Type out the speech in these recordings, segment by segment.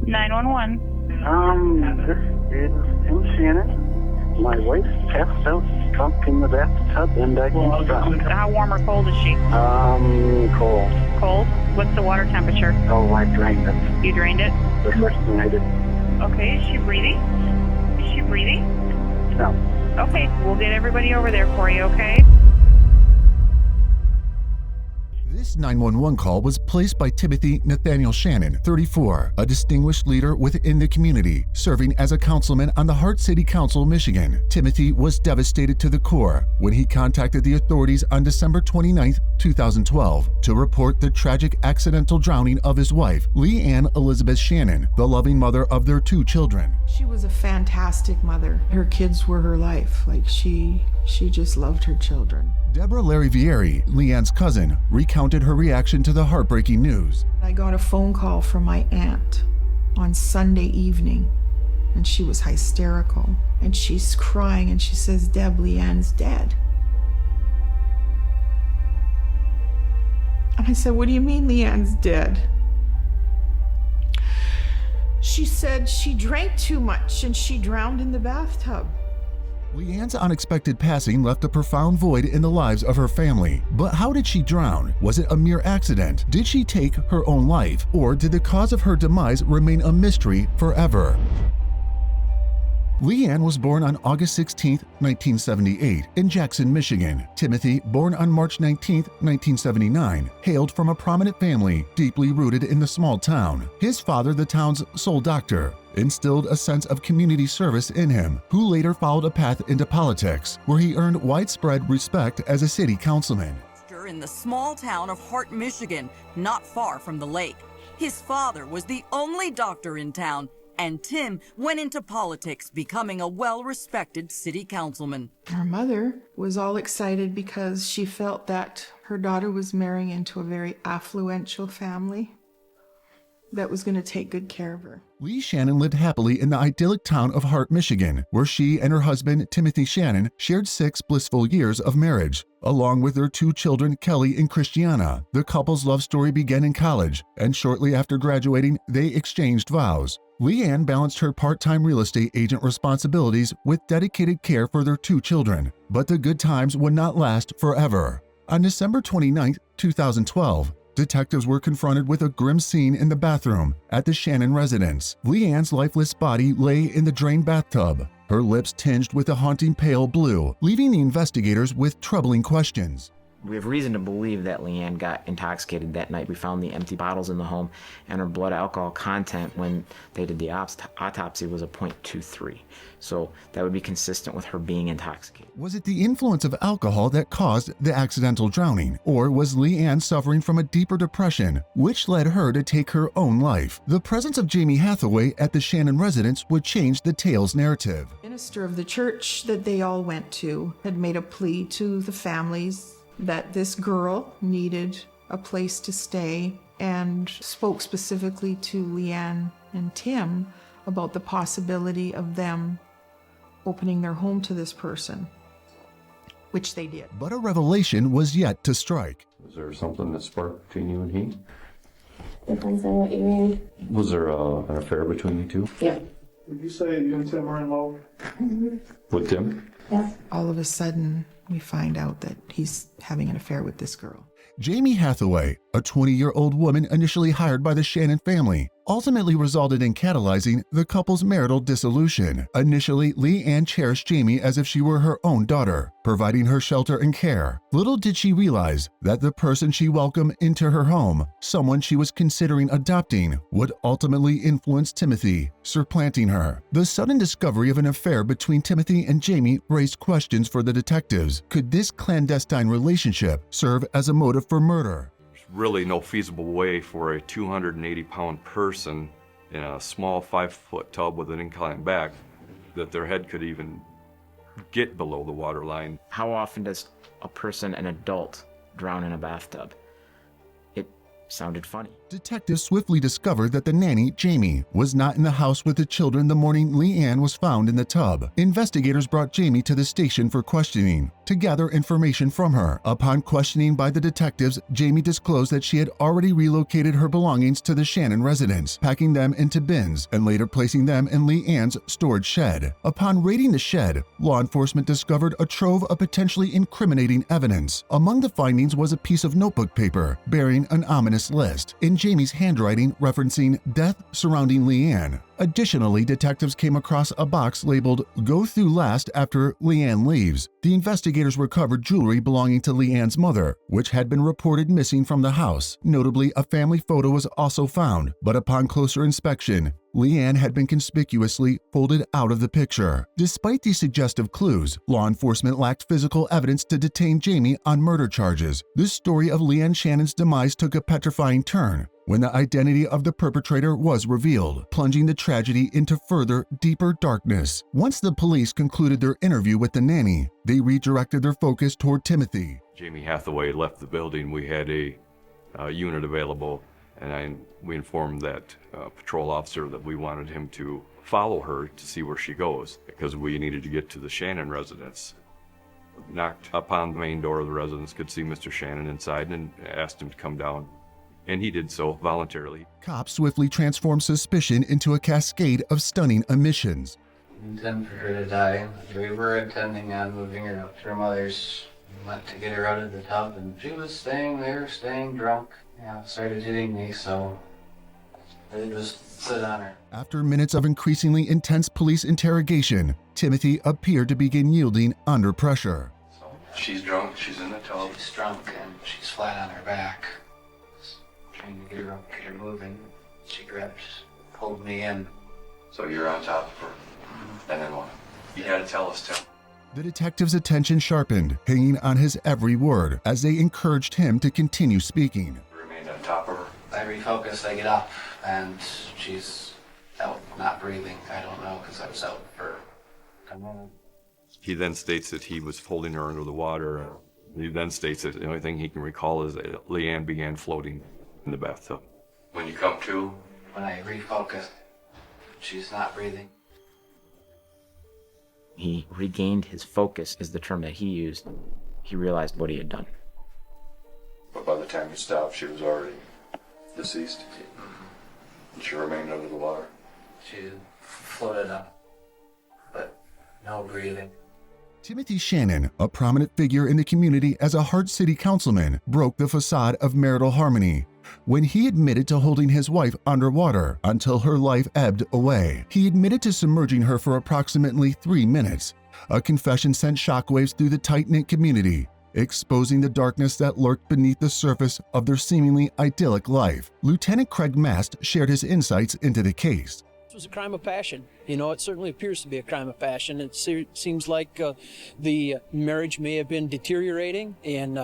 911. This is Shannon. My wife passed out drunk in the bathtub and I think drowned. How warm or cold is she? Cold. Cold? What's the water temperature? Oh, I drained it. You drained it? The first thing I did. Okay, is she breathing? Is she breathing? No. Okay, we'll get everybody over there for you, okay? This 911 call was placed by Timothy Nathaniel Shannon, 34, a distinguished leader within the community, serving as a councilman on the Hart City Council, Michigan. Timothy was devastated to the core when he contacted the authorities on December 29, 2012, to report the tragic accidental drowning of his wife, Leanne Elizabeth Shannon, the loving mother of their 2 children. She was a fantastic mother. Her kids were her life. Like she just loved her children. Deborah Larivieri, Leanne's cousin, recounted her reaction to the heartbreaking news. I got a phone call from my aunt on Sunday evening, and she was hysterical. And she's crying, and she says, "Deb, Leanne's dead." And I said, "What do you mean Leanne's dead?" She said she drank too much and she drowned in the bathtub. Leanne's unexpected passing left a profound void in the lives of her family. But how did she drown? Was it a mere accident? Did she take her own life? Or did the cause of her demise remain a mystery forever? Leanne was born on August 16, 1978, in Jackson, Michigan. Timothy, born on March 19, 1979, hailed from a prominent family deeply rooted in the small town. His father, the town's sole doctor, instilled a sense of community service in him, who later followed a path into politics, where he earned widespread respect as a city councilman. In the small town of Hart, Michigan, not far from the lake. His father was the only doctor in town, and Tim went into politics, becoming a well-respected city councilman. Her mother was all excited because she felt that her daughter was marrying into a very affluential family that was going to take good care of her. Lee Shannon lived happily in the idyllic town of Hart, Michigan, where she and her husband, Timothy Shannon, shared 6 blissful years of marriage. Along with their 2 children, Kelly and Christiana, the couple's love story began in college, and shortly after graduating, they exchanged vows. Leanne balanced her part-time real estate agent responsibilities with dedicated care for their 2 children, but the good times would not last forever. On December 29, 2012, detectives were confronted with a grim scene in the bathroom at the Shannon residence. Leanne's lifeless body lay in the drained bathtub, her lips tinged with a haunting pale blue, leaving the investigators with troubling questions. We have reason to believe that Leanne got intoxicated that night. We found the empty bottles in the home, and her blood alcohol content when they did the autopsy was a 0.23. So that would be consistent with her being intoxicated. Was it the influence of alcohol that caused the accidental drowning, or was Leanne suffering from a deeper depression, which led her to take her own life? The presence of Jamie Hathaway at the Shannon residence would change the tale's narrative. The minister of the church that they all went to had made a plea to the families that this girl needed a place to stay, and spoke specifically to Leanne and Tim about the possibility of them opening their home to this person, which they did. But a revelation was yet to strike. Was there something that sparked between you and he? Depends on what you mean. Was there an affair between you 2? Yeah. Would you say you and Tim are in love? With Tim? Yeah. All of a sudden, we find out that he's having an affair with this girl. Jamie Hathaway, a 20-year-old woman initially hired by the Shannon family, ultimately resulted in catalyzing the couple's marital dissolution. Initially, Leanne cherished Jamie as if she were her own daughter, providing her shelter and care. Little did she realize that the person she welcomed into her home, someone she was considering adopting, would ultimately influence Timothy, supplanting her. The sudden discovery of an affair between Timothy and Jamie raised questions for the detectives. Could this clandestine relationship serve as a motive for murder? Really no feasible way for a 280-pound person in a small 5-foot tub with an inclined back that their head could even get below the water line. How often does a person, an adult, drown in a bathtub? It sounded funny. Detectives swiftly discovered that the nanny, Jamie, was not in the house with the children the morning Leanne was found in the tub. Investigators brought Jamie to the station for questioning to gather information from her. Upon questioning by the detectives, Jamie disclosed that she had already relocated her belongings to the Shannon residence, packing them into bins and later placing them in Leanne's storage shed. Upon raiding the shed, law enforcement discovered a trove of potentially incriminating evidence. Among the findings was a piece of notebook paper bearing an ominous list in Jamie's handwriting referencing death surrounding Leanne. Additionally, detectives came across a box labeled "Go Through Last After Leanne Leaves." The investigators recovered jewelry belonging to Leanne's mother, which had been reported missing from the house. Notably, a family photo was also found, but upon closer inspection, Leanne had been conspicuously folded out of the picture. Despite these suggestive clues, law enforcement lacked physical evidence to detain Jamie on murder charges. This story of Leanne Shannon's demise took a petrifying turn when the identity of the perpetrator was revealed, plunging the tragedy into further, deeper darkness. Once the police concluded their interview with the nanny, they redirected their focus toward Timothy. Jamie Hathaway left the building. We had a unit available, and we informed that patrol officer that we wanted him to follow her to see where she goes, because we needed to get to the Shannon residence. Knocked upon the main door of the residence, could see Mr. Shannon inside, and asked him to come down. And he did so voluntarily. Cops swiftly transformed suspicion into a cascade of stunning omissions. Intend for her to die. We were intending on moving her up to her mother's. We went to get her out of the tub, and she was staying there, staying drunk. Yeah, started hitting me, so I just sit on her. After minutes of increasingly intense police interrogation, Timothy appeared to begin yielding under pressure. So she's drunk, she's in the tub. She's drunk, and she's flat on her back. Trying to get her up, get her moving. She pulled me in. So you're on top of her, and then what? You had to tell us, Tim. The detective's attention sharpened, hanging on his every word as they encouraged him to continue speaking. Remained on top of her. I refocus, I get up, and she's out, not breathing. I don't know, because I was out for a minute. He then states that he was holding her under the water. He then states that the only thing he can recall is that Leanne began floating in the bathtub. When you come to? When I refocus, she's not breathing. He regained his focus, is the term that he used. He realized what he had done. But by the time you stopped, she was already deceased. She remained under the water. She floated up, but no breathing. Timothy Shannon, a prominent figure in the community as a Hart City councilman, broke the facade of marital harmony when he admitted to holding his wife underwater until her life ebbed away. He admitted to submerging her for approximately 3 minutes. A confession sent shockwaves through the tight-knit community, exposing the darkness that lurked beneath the surface of their seemingly idyllic life. Lieutenant Craig Mast shared his insights into the case. It was a crime of passion. You know, it certainly appears to be a crime of passion. It seems like the marriage may have been deteriorating, and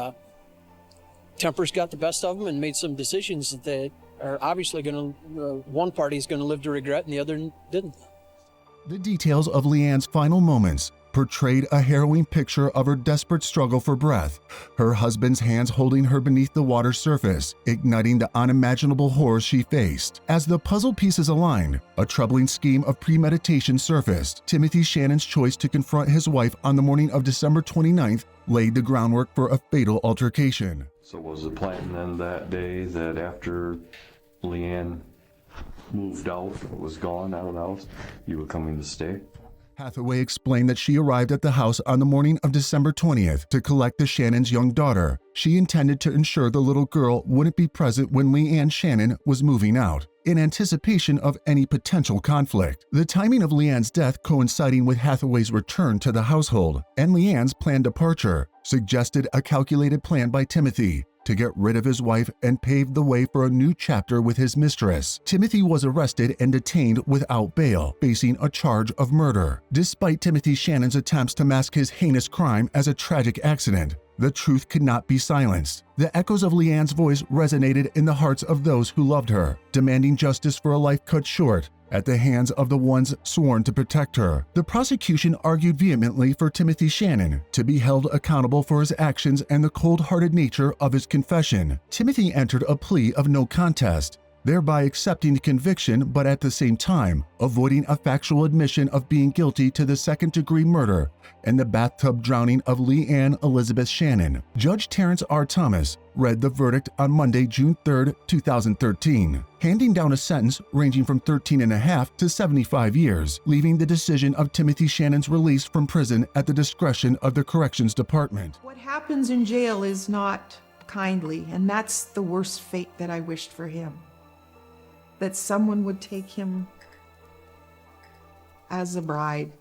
tempers got the best of them and made some decisions that are obviously going to, one party is going to live to regret and the other didn't. The details of Leanne's final moments portrayed a harrowing picture of her desperate struggle for breath, her husband's hands holding her beneath the water's surface, igniting the unimaginable horrors she faced. As the puzzle pieces aligned, a troubling scheme of premeditation surfaced. Timothy Shannon's choice to confront his wife on the morning of December 29th laid the groundwork for a fatal altercation. So was the plan then that day that after Leanne moved out, was gone out of the house, you were coming to stay? Hathaway explained that she arrived at the house on the morning of December 20th to collect the Shannon's young daughter. She intended to ensure the little girl wouldn't be present when Leanne Shannon was moving out, in anticipation of any potential conflict. The timing of Leanne's death coinciding with Hathaway's return to the household and Leanne's planned departure suggested a calculated plan by Timothy to get rid of his wife and pave the way for a new chapter with his mistress. Timothy was arrested and detained without bail, facing a charge of murder. Despite Timothy Shannon's attempts to mask his heinous crime as a tragic accident, the truth could not be silenced. The echoes of Leanne's voice resonated in the hearts of those who loved her, demanding justice for a life cut short at the hands of the ones sworn to protect her. The prosecution argued vehemently for Timothy Shannon to be held accountable for his actions and the cold-hearted nature of his confession. Timothy entered a plea of no contest, thereby accepting the conviction but at the same time avoiding a factual admission of being guilty to the second-degree murder and the bathtub drowning of Leanne Elizabeth Shannon. Judge Terrence R. Thomas read the verdict on Monday, June 3, 2013, handing down a sentence ranging from 13.5 to 75 years, leaving the decision of Timothy Shannon's release from prison at the discretion of the Corrections Department. What happens in jail is not kindly, and that's the worst fate that I wished for him. That someone would take him as a bride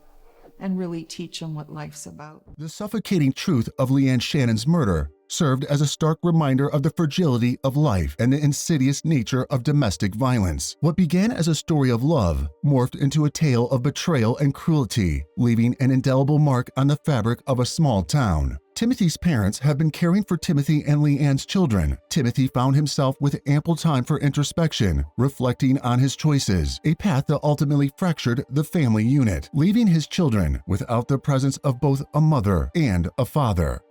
and really teach him what life's about. The suffocating truth of Leanne Shannon's murder served as a stark reminder of the fragility of life and the insidious nature of domestic violence. What began as a story of love morphed into a tale of betrayal and cruelty, leaving an indelible mark on the fabric of a small town. Timothy's parents have been caring for Timothy and Leanne's children. Timothy found himself with ample time for introspection, reflecting on his choices, a path that ultimately fractured the family unit, leaving his children without the presence of both a mother and a father.